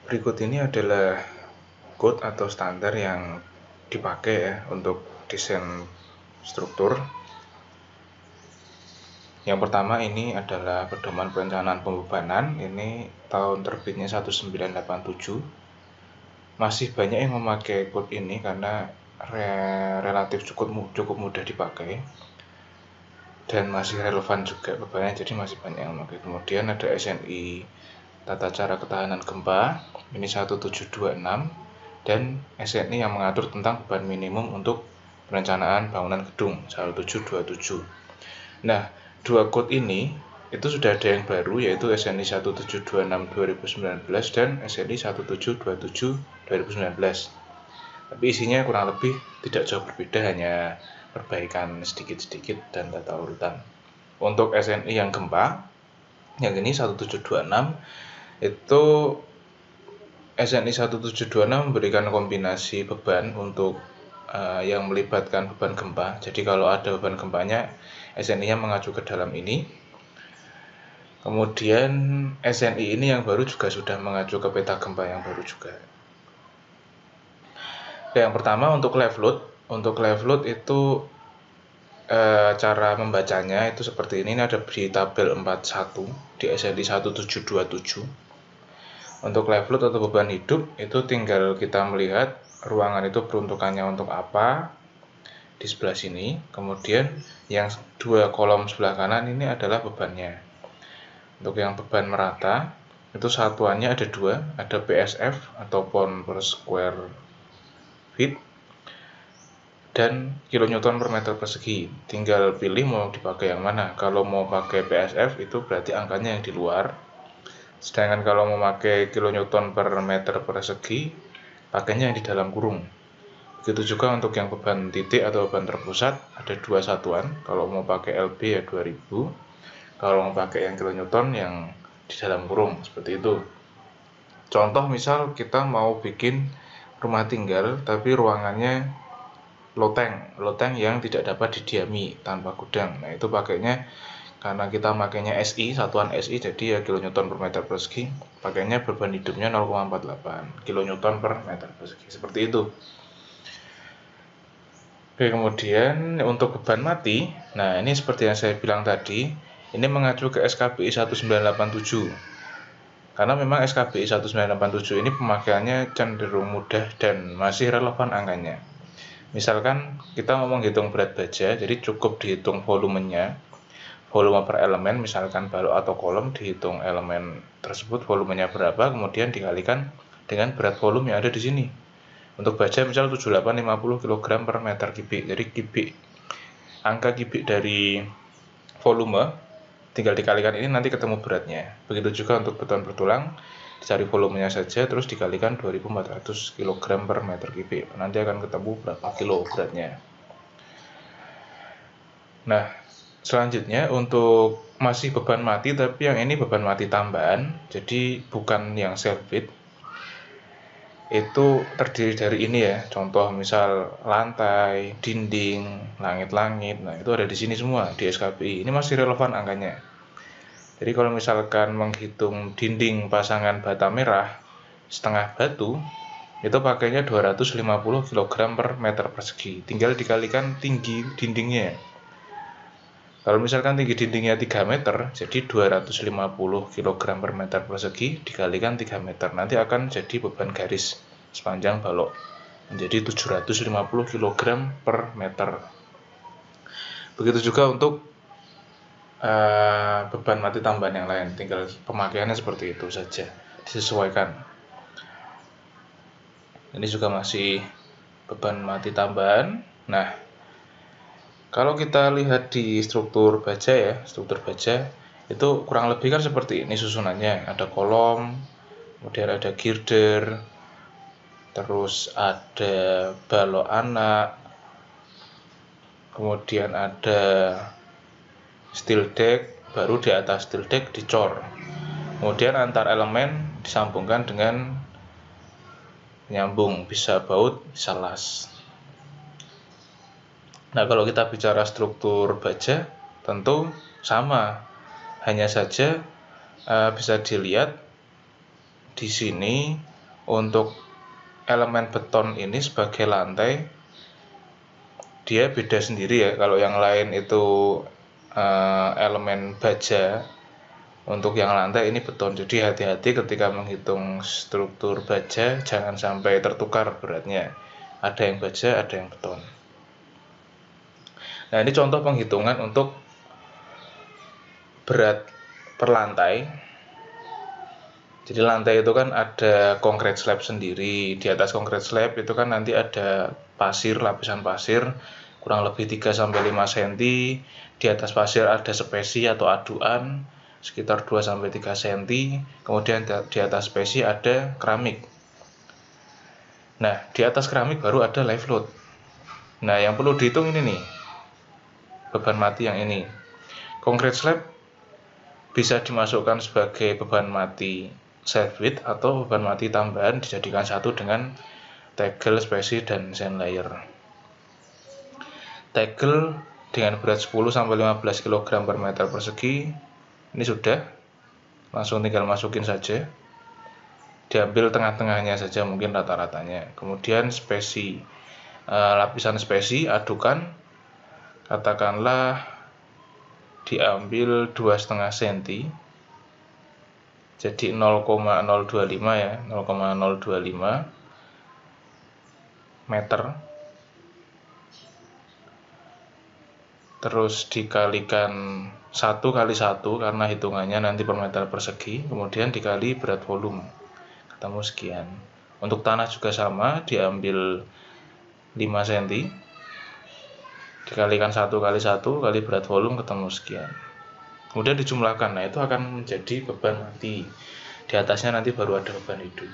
Berikut ini adalah code atau standar yang dipakai ya untuk desain struktur. Yang pertama ini adalah pedoman perencanaan pembebanan. Ini tahun terbitnya 1987. Masih banyak yang memakai code ini karena relatif cukup mudah dipakai dan masih relevan juga bebannya, jadi masih banyak yang memakai. Kemudian ada SNI Tata Cara Ketahanan Gempa, ini 1726, dan SNI yang mengatur tentang beban minimum untuk perencanaan bangunan gedung 1727. Nah, dua code ini itu sudah ada yang baru, yaitu SNI 1726 2019 dan SNI 1727 2019. Tapi isinya kurang lebih tidak jauh berbeda, hanya perbaikan sedikit-sedikit dan tata urutan. Untuk SNI yang gempa, yang ini 1726, itu SNI 1726 memberikan kombinasi beban untuk yang melibatkan beban gempa. Jadi kalau ada beban gempanya, SNI-nya mengacu ke dalam ini. Kemudian SNI ini yang baru juga sudah mengacu ke peta gempa yang baru juga. Yang pertama untuk live load. Untuk live load itu cara membacanya itu seperti ini. Ini ada di tabel 41 di SNI 1727. Untuk live load atau beban hidup itu tinggal kita melihat ruangan itu peruntukannya untuk apa di sebelah sini. Kemudian yang dua kolom sebelah kanan ini adalah bebannya. Untuk yang beban merata itu satuannya ada dua, ada PSF atau pound per square feet dan kilonewton per meter persegi. Tinggal pilih mau dipakai yang mana. Kalau mau pakai PSF itu berarti angkanya yang di luar. Sedangkan kalau mau pakai kilonewton per meter persegi, pakainya yang di dalam kurung. Begitu juga untuk yang beban titik atau beban terpusat, ada dua satuan. Kalau mau pakai LB ya 2000. Kalau mau pakai yang kilonewton yang di dalam kurung, seperti itu. Contoh misal kita mau bikin rumah tinggal tapi ruangannya loteng yang tidak dapat didiami tanpa gudang. Nah, itu pakainya karena kita makainya SI, satuan SI, jadi ya kilonewton per meter persegi, pakainya beban hidupnya 0,48 kilonewton per meter persegi, seperti itu. Oke, kemudian untuk beban mati, nah ini seperti yang saya bilang tadi, ini mengacu ke SKBI 1987. Karena memang SKBI 1987 ini pemakaiannya cenderung mudah dan masih relevan angkanya. Misalkan kita mau menghitung berat baja, jadi cukup dihitung volumenya, volume per elemen, misalkan balok atau kolom, dihitung elemen tersebut volumenya berapa, kemudian dikalikan dengan berat volume yang ada di sini. Untuk baja misal 7850 kg per meter kubik, jadi kubik, angka kubik dari volume tinggal dikalikan ini, nanti ketemu beratnya. Begitu juga untuk beton bertulang, dicari volumenya saja terus dikalikan 2400 kg per meter kubik, nanti akan ketemu berapa kilo beratnya. Nah, selanjutnya untuk masih beban mati, tapi yang ini beban mati tambahan, jadi bukan yang self feed. Itu terdiri dari ini ya, contoh misal lantai, dinding, langit-langit. Nah, itu ada di sini semua di SKBI. Ini masih relevan angkanya. Jadi kalau misalkan menghitung dinding pasangan bata merah setengah batu, itu pakainya 250 kg per meter persegi. Tinggal dikalikan tinggi dindingnya. Kalau misalkan tinggi dindingnya 3 meter, jadi 250 kg per meter persegi dikalikan 3 meter. Nanti akan jadi beban garis sepanjang balok menjadi 750 kg per meter. Begitu juga untuk beban mati tambahan yang lain, tinggal pemakaiannya seperti itu saja, disesuaikan. Ini juga masih beban mati tambahan. Nah, kalau kita lihat di struktur baja ya, struktur baja itu kurang lebih kan seperti ini susunannya. Ada kolom, kemudian ada girder, terus ada balok anak, kemudian ada steel deck, baru di atas steel deck dicor. Kemudian antar elemen disambungkan dengan nyambung, bisa baut, bisa las. Nah, kalau kita bicara struktur baja, tentu sama. Hanya saja bisa dilihat di sini Untuk elemen beton ini sebagai lantai, dia beda sendiri ya. Kalau yang lain itu elemen baja, untuk yang lantai ini beton. Jadi hati-hati ketika menghitung struktur baja, jangan sampai tertukar beratnya. Ada yang baja, ada yang beton. Nah, ini contoh penghitungan untuk berat per lantai. Jadi lantai itu kan ada concrete slab sendiri. Di atas concrete slab itu kan nanti ada pasir, lapisan pasir kurang lebih 3-5 cm. Di atas pasir ada spesi atau aduan sekitar 2-3 cm. Kemudian di atas spesi ada keramik. Nah, di atas keramik baru ada live load. Nah, yang perlu dihitung ini nih, beban mati yang ini. Concrete slab bisa dimasukkan sebagai beban mati self weight atau beban mati tambahan dijadikan satu dengan tegel, spesi, dan sand layer. Tegel dengan berat 10-15 kg per meter persegi ini sudah, langsung tinggal masukin saja, diambil tengah-tengahnya saja mungkin rata-ratanya. Kemudian spesi, lapisan spesi adukan katakanlah diambil 2,5 cm, jadi 0,025 ya, 0,025 meter, terus dikalikan 1 kali 1 karena hitungannya nanti per meter persegi, kemudian dikali berat volume, ketemu sekian. Untuk tanah juga sama, diambil 5 cm, dikalikan 1 kali 1 kali berat volume, ketemu sekian. Kemudian dijumlahkan, nah itu akan menjadi beban mati. Di atasnya nanti baru ada beban hidup.